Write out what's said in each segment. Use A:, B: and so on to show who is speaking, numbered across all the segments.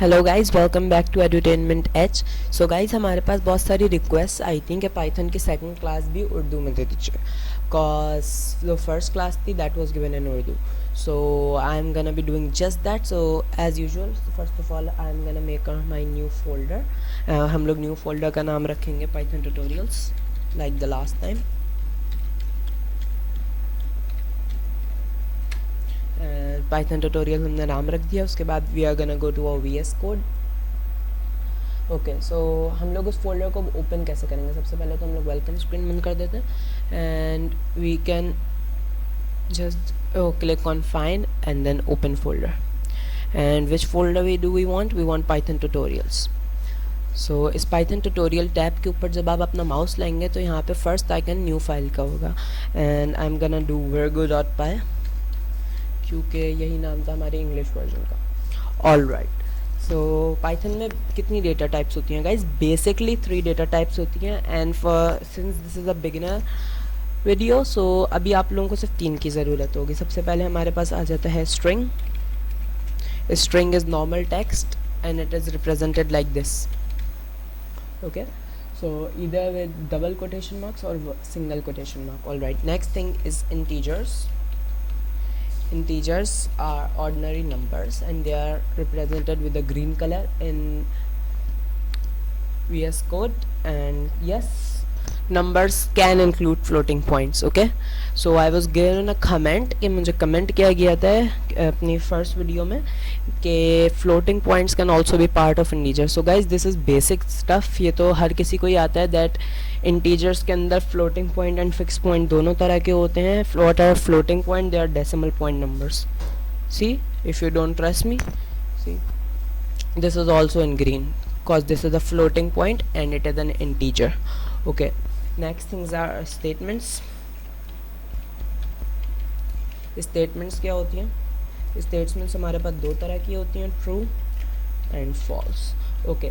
A: Hello guys, welcome back to Edutainment H. So guys, हमारे पास बहुत सारी रिक्वेस्ट आई थी कि पाइथन की सेकंड क्लास भी उर्दू में दे दीजिए, कॉज जो फर्स्ट क्लास थी that was given in Urdu. So I am gonna be doing just that. So as usual, first of all I am gonna make my new folder. हम लोग new folder का नाम रखेंगे Python tutorials like the last time. Python tutorial हमने नाम रख दिया. उसके बाद we are gonna go to our VS code. Okay, so हम लोग उस फोल्डर को ओपन कैसे करेंगे? सबसे पहले तो हम लोग वेलकम स्क्रीन बंद कर देते हैं and we can just click on find and then open folder. And which folder we want Python tutorials. So इस Python tutorial टैब के ऊपर जब आप अपना माउस लाएंगे तो यहाँ पे फर्स्ट आइकन न्यू फाइल का होगा एंड आई एम गना डू virgo.py क्योंकि यही नाम था हमारे इंग्लिश वर्जन का. All right. सो पाइथन में कितनी डेटा टाइप्स होती हैं गाइज? बेसिकली 3 डेटा टाइप्स होती हैं and for since this is a beginner video, so अभी आप लोगों को सिर्फ 3 की ज़रूरत होगी. सबसे पहले हमारे पास आ जाता है string. String is normal text and it is represented like this. Okay, so either with double quotation marks or single quotation mark. All right, next thing is integers. Integers are ordinary numbers and they are represented with a green color in VS Code. And yes, numbers can include floating points. Okay, so I was given a comment कि मुझे comment किया गया था अपनी first video में कि floating points can also be part of integer. So guys, this is basic stuff. ये तो हर किसी को ही आता है that integers के अंदर floating point and fixed point दोनों तरह के होते हैं. What are floating point? They are decimal point numbers. See, if you don't trust me, see, this is also in green because this is a floating point and it is an integer. Okay, next things are statements. Statements क्या होती हैं? Statements हमारे पास दो तरह की होती हैं, true and false. Okay,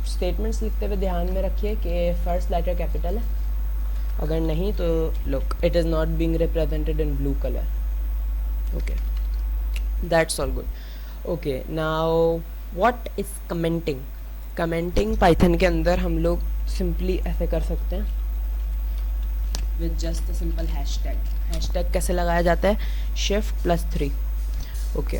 A: statements लिखते हुए ध्यान में रखिए कि फर्स्ट लेटर कैपिटल है. अगर नहीं तो look, it is not being represented in blue colour. Okay, that's all good. Okay, now what is commenting? Commenting Python के अंदर हम लोग सिंपली ऐसे कर सकते हैं with just a simple hashtag. Hashtag कैसे लगाया जाता है? Shift+3. ओके,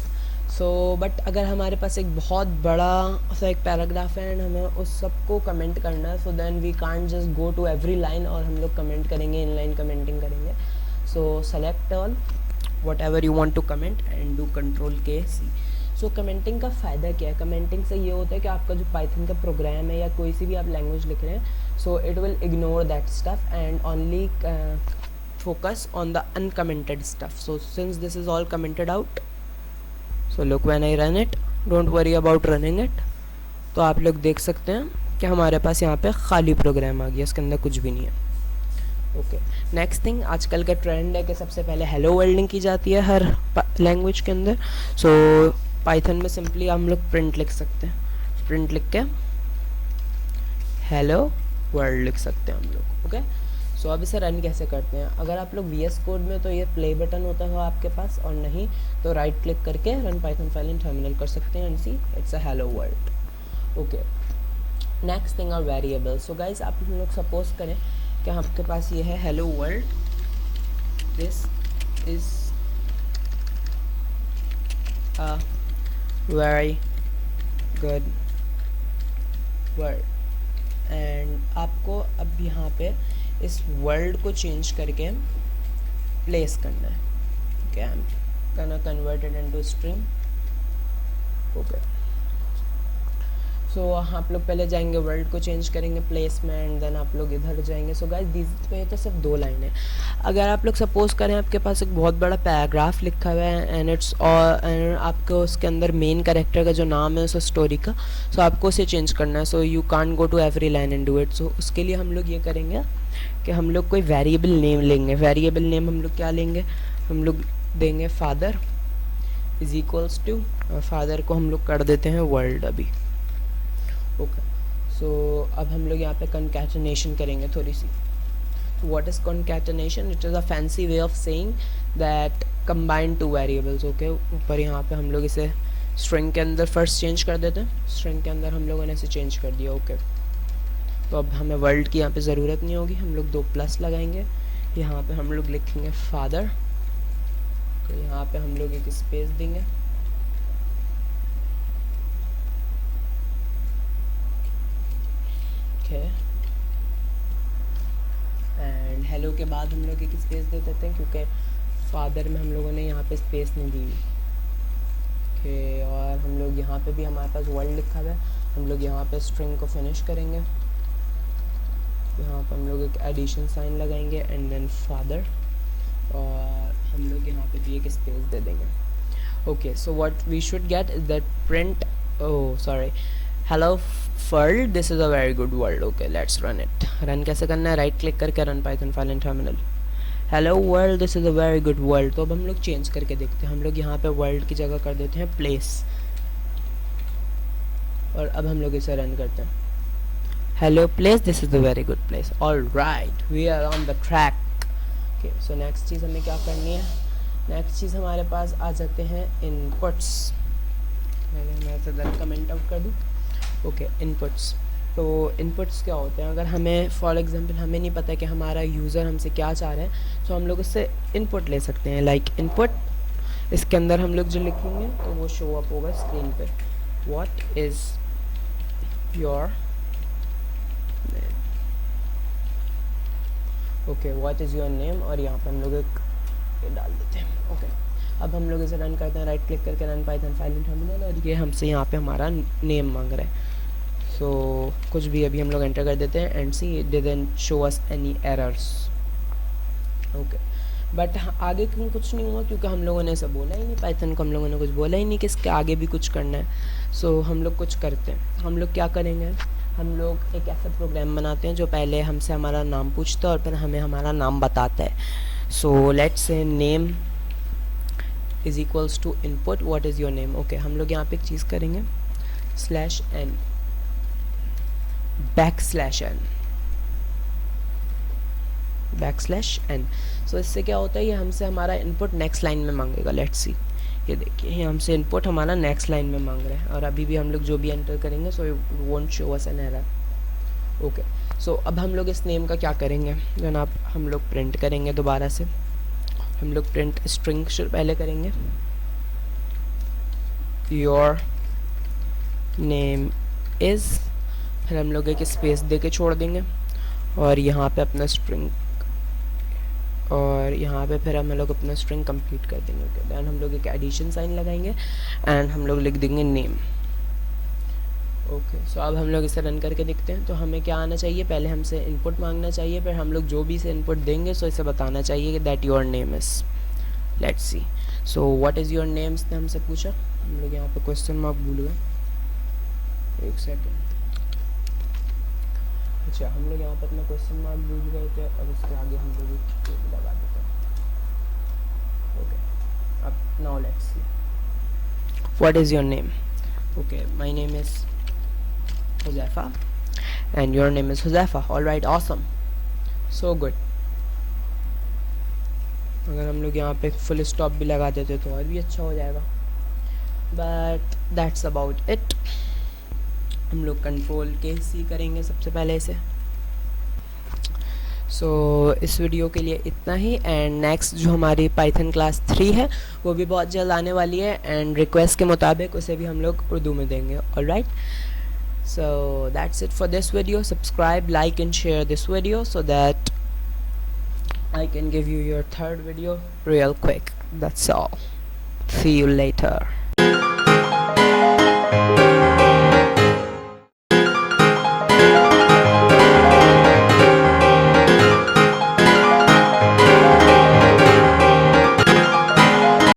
A: सो बट अगर हमारे पास एक बहुत बड़ा सा एक पैराग्राफ है एंड हमें उस सबको कमेंट करना है, so then we can't just go to every line और हम लोग कमेंट करेंगे, इन लाइन कमेंटिंग करेंगे. So select all whatever you want to comment and do Ctrl+K+C. So commenting का फ़ायदा क्या है? कमेंटिंग से ये होता है कि आपका जो पाइथन का प्रोग्राम है या कोई सी भी आप लैंग्वेज लिख रहे हैं, so it will ignore that stuff and only focus on the uncommented stuff. So since this is all commented out, so look, when I run it, don't worry about running it. तो आप लोग देख सकते हैं कि हमारे पास यहाँ पे खाली प्रोग्राम आ गया, इसके अंदर कुछ भी नहीं है. ओके, नेक्स्ट थिंग, आजकल का ट्रेंड है कि सबसे पहले हेलो वर्ल्डिंग की जाती है हर लैंग्वेज के अंदर. सो पाइथन में सिंपली हम लोग प्रिंट लिख सकते हैं. प्रिंट लिख के हेलो वर्ल्ड लिख सकते हैं हम लोग. ओके, सो अब इसे रन कैसे करते हैं? अगर आप लोग VS कोड में तो ये प्ले बटन होता है आपके पास, और नहीं तो राइट क्लिक करके run python file in terminal कर सकते हैं and see it's a hello world. Okay, next thing are variable. So guys, आप लोग सपोज करें कि आपके पास ये है hello world. This is a very good word एंड आपको अब यहाँ पे इस वर्ल्ड को चेंज करके प्लेस करना है. Okay, I am gonna convert it into string. Okay, so आप लोग पहले जाएंगे, वर्ल्ड को चेंज करेंगे प्लेस में एंड देन आप लोग इधर जाएंगे. सो गाइस, दिस पे तो सिर्फ 2 लाइन है. अगर आप लोग सपोज करें आपके पास एक बहुत बड़ा पैराग्राफ लिखा हुआ है एंड इट्स और आपको उसके अंदर मेन कैरेक्टर का जो नाम है उस स्टोरी का, सो आपको उसे चेंज करना है. So you can't go to every line and do it. So उसके लिए हम लोग ये करेंगे कि हम लोग कोई वेरिएबल नेम लेंगे. वेरिएबल नेम हम लोग क्या लेंगे? हम लोग देंगे father is equals to, father को हम लोग कर देते हैं वर्ल्ड अभी. ओके, सो अब हम लोग यहाँ पे कंकैटिनेशन करेंगे थोड़ी सी. what is concatenation? It is a fancy way of saying that combine two variables. Okay, ऊपर यहाँ पे हम लोग इसे स्ट्रिंग के अंदर फर्स्ट चेंज कर देते हैं, स्ट्रिंग के अंदर हम लोगों ने इसे चेंज कर दिया। ओके, तो अब हमें वर्ल्ड की यहाँ पे ज़रूरत नहीं होगी, हम लोग 2 प्लस लगाएंगे, यहाँ पे हम लोग लिखेंगे फादर, तो यहाँ पे हम लोग एक स्पेस देंगे, ओके, एंड हेलो के बाद हम लोग एक स्पेस दे देते हैं क्योंकि फादर में हम लोगों ने यहाँ पे स्पेस नहीं दी। ओके, और हम लोग यहाँ पे भी हमारे पास वर्ल्ड लिखा हुआ है, हम लोग यहाँ पे स्ट्रिंग को फिनिश करेंगे, यहाँ पर हम लोग एक एडिशन साइन लगाएंगे एंड देन फादर, और हम लोग यहाँ पे भी एक स्पेस दे देंगे। Okay, so what we should get is that print, oh sorry, hello world this is a very good world. Okay, let's run it. Run कैसे करना है, राइट क्लिक करके run python file in terminal, hello world this is a very good world. तो अब हम लोग change करके देखते हैं, हम लोग यहाँ पे वर्ल्ड की जगह कर देते हैं प्लेस, और अब हम लोग इसे रन करते हैं, hello place this is a very good place, all right we are on the track। okay, so next चीज़ हमें क्या करनी है, नेक्स्ट चीज़ हमारे पास आ जाते हैं इनपुट्स, पहले मैं इसे कमेंट आउट कर दूँ। ओके, इनपुट्स, तो इनपुट्स क्या होते हैं, अगर हमें फॉर एग्जांपल हमें नहीं पता कि हमारा यूज़र हमसे क्या चाह रहे हैं, तो हम लोग उससे इनपुट ले सकते हैं, लाइक इनपुट, इसके अंदर हम लोग जो लिखेंगे तो वो शो अप होगा स्क्रीन पे, what is your okay, what is your name, और यहाँ पर हम लोग एक ये डाल देते हैं। ओके, अब हम लोग इसे रन करते हैं, राइट क्लिक करके run python file in terminal, और ये हमसे यहाँ पे हमारा नेम मांग रहा है, सो कुछ भी अभी हम लोग एंटर कर देते हैं and see it didn't show us any errors. Okay, but आगे क्यों कुछ नहीं हुआ, क्योंकि हम लोगों ने ऐसा बोला ही नहीं, पाइथन को हम लोगों ने कुछ बोला ही नहीं कि इसके आगे भी कुछ करना है। सो हम लोग कुछ करते हैं, हम लोग क्या करेंगे, हम लोग एक ऐसा प्रोग्राम बनाते हैं जो पहले हमसे हमारा नाम पूछता है और फिर हमें हमारा नाम बताता है। So let's say name is equals to input what is your name. Okay, हम लोग यहाँ पे एक चीज़ करेंगे, /n \n। सो इससे क्या होता है, ये हमसे हमारा इनपुट नेक्स्ट लाइन में मांगेगा। लेट्स सी, ये देखिए ये हमसे इनपुट हमारा नेक्स्ट लाइन में मांग रहा है, और अभी भी हम लोग जो भी एंटर करेंगे so it won't show us an error. Okay, so अब हम लोग इस नेम का क्या करेंगे जनाब, हम लोग प्रिंट करेंगे दोबारा से, हम लोग प्रिंट स्ट्रिंग पहले करेंगे, योर नेम इज़, फिर हम लोग एक स्पेस दे के छोड़ देंगे, और यहाँ पे अपना स्ट्रिंग, और यहाँ पे फिर हम लोग अपना स्ट्रिंग कंप्लीट कर देंगे। ओके, देन हम लोग एक एडिशन साइन लगाएंगे एंड हम लोग लिख देंगे नेम। ओके, सो अब हम लोग इसे रन करके देखते हैं, तो हमें क्या आना चाहिए, पहले हमसे इनपुट मांगना चाहिए, फिर हम लोग जो भी इसे इनपुट देंगे सो इसे बताना चाहिए कि that your name is, let's see, so what is your name इसने हमसे पूछा, हम लोग यहाँ पे क्वेश्चन मार्क भूल गए, एक सेकेंड, अच्छा हम लोग यहाँ पर अपना क्वेश्चन मार्क भूल गए थे, और उसके आगे हम लोग एक लगा देते हैं। ओके, अब now let's see, what is your name, okay my name is Huzaifa and your name is Huzaifa, alright, awesome, so good. अगर हम लोग यहाँ पे फुल स्टॉप भी लगा देते तो और भी अच्छा हो जाएगा, बट दैट्स अबाउट इट। हम लोग कंट्रोल के सी करेंगे सबसे पहले इसे। सो इस वीडियो के लिए इतना ही, एंड नेक्स्ट जो हमारी पाइथन क्लास 3 है वो भी बहुत जल्द आने वाली है, एंड रिक्वेस्ट के मुताबिक उसे भी हम लोग उर्दू में देंगे। Alright, so that's it for this video. Subscribe, like and share this video so that I can give you your third video real quick. That's all. See you later.